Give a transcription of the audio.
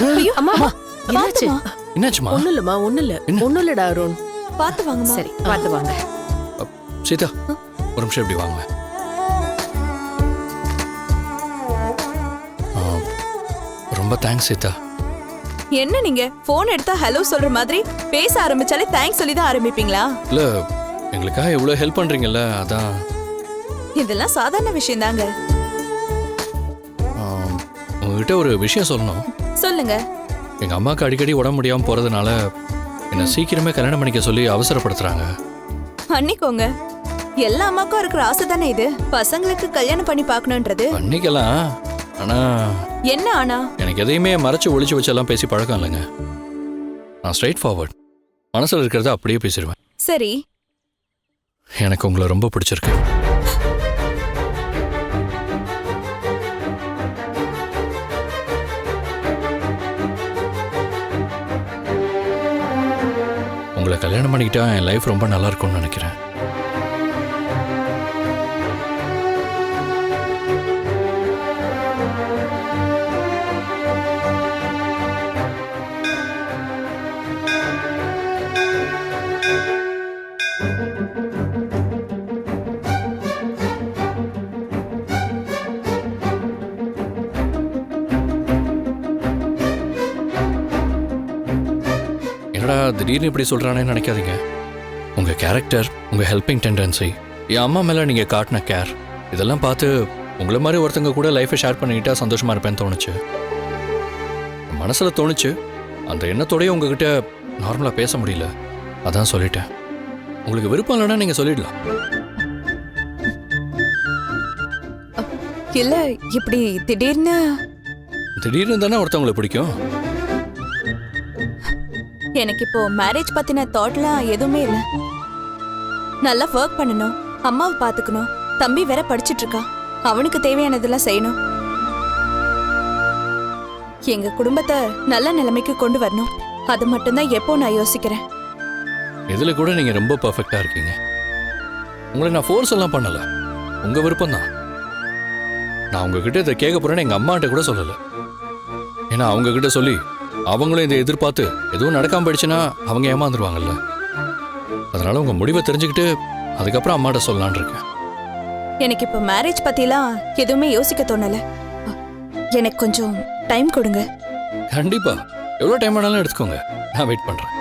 ஐயோ அம்மா என்னாச்சு? என்னாச்சுமா? ஒண்ணும் இல்லம்மா, ஒண்ணும் இல்ல. என்ன? ஒண்ணும் இல்லடா அருண். பாத்து வாங்கம்மா. சரி பாத்து வாங்க. சீதா ஒரு நிமிஷம் இப்படி வாங்க. ரொம்ப தேங்க்ஸ் சீதா. என்ன நீங்க போன் எடுத்தா ஹலோ சொல்ற மாதிரி பேச ஆரம்பிச்சாலே தேங்க்ஸ் சொல்லி தான் ஆரம்பிப்பீங்களா? இல்ல எங்களுக்காக இவ்வளவு ஹெல்ப் பண்றீங்கல்ல, அதான். இதெல்லாம் சாதாரண விஷயம் தாங்க. உங்ககிட்ட ஒரு விஷயம் சொல்லணும். சொல்லுங்க. எங்க அம்மாவுக்கு அடிக்கடி உடம்பு முடியாம போறதுனால என்ன சீக்கிரமே கல்யாணம் பண்ணிக்க சொல்லி அவசரப்படுத்துறாங்க. அன்னிக்கோங்க, எல்லா அம்மாக்கும் இருக்கிற ஆசை தானே இது, பசங்களுக்கு கல்யாணம் பண்ணி பார்க்கணும்ன்றது. பண்ணிக்கலாம், ஆனா என்ன ஆனா? எனக்கு எதையுமே மறைச்சு ஒளிச்சு வச்செல்லாம் பேசி பழக்கம் இல்லைங்க. நான் ஸ்ட்ரைட் ஃபார்வர்ட், மனசுல இருக்கிறத அப்படியே பேசிடுவேன். சரி, எனக்கு உங்களை ரொம்ப பிடிச்சிருக்கு. உங்களை கல்யாணம் பண்ணிக்கிட்டா என் லைஃப் ரொம்ப நல்லா இருக்கும்னு நினைக்கிறேன். என்னடா திடீர்னு இப்படி சொல்றானேன்னு நினைக்காதீங்க. உங்க கேரக்டர், உங்க ஹெல்பிங் டெண்டன்சி, என் அம்மா மேல நீங்க காட்டின கேர், இதெல்லாம் பார்த்து உங்களை மாதிரி ஒருத்தங்க கூட லைஃபை ஷேர் பண்ணிக்கிட்டா சந்தோஷமா இருப்பேன்னு தோணுச்சு. மனசுல தோணுச்சு. அந்த எண்ணத்தோடய உங்ககிட்ட நார்மலா பேச முடியல, அதான் சொல்லிட்டேன். உங்களுக்கு விருப்பம் இல்லைன்னா நீங்க சொல்லிடலாம். இல்ல இப்படி திடீர்னு திடீர்னு தானே ஒருத்தவங்களை பிடிக்கும். எனக்கு இப்போ மேரேஜ் பத்தின தாட்லாம் எதுவுமே இல்ல. நல்லா ஒர்க் பண்ணணும், அம்மாவை பாத்துக்கணும், தம்பி வேற படிச்சிட்டு இருக்கா, அவனுக்கு தேவையானதெல்லாம் செய்யணும், எங்க குடும்பத்தை நல்ல நிலைமைக்கு கொண்டு வரணும். அது மட்டும்தான் எப்போ நான் யோசிக்கிறேன். இதுல கூட நீங்க ரொம்ப பர்ஃபெக்டா இருக்கீங்க. உங்களை நான் ஃபோர்ஸ் எல்லாம் பண்ணல, உங்க விருப்பம் தான். நான் உங்ககிட்ட இதை கேட்க போறேன்னு எங்க அம்மாட்ட கூட சொல்லல. ஏன்னா அவங்க கிட்ட சொல்லி அவங்களும் இதை எதிர்பார்த்து எதுவும் நடக்காம போயிடுச்சுன்னா அவங்க ஏமாந்துருவாங்கல்ல. அதனால உங்க முடிவை தெரிஞ்சுக்கிட்டு அதுக்கப்புறம் அம்மாட்ட சொல்லலான் இருக்கேன். எனக்கு இப்போ மேரேஜ் பத்திலாம் எதுவுமே யோசிக்க தோணல. எனக்கு கொஞ்சம் டைம் கொடுங்க. கண்டிப்பா, எவ்வளவு டைம் ஆனாலும் எடுத்துக்கோங்க, நான் வெயிட் பண்றேன்.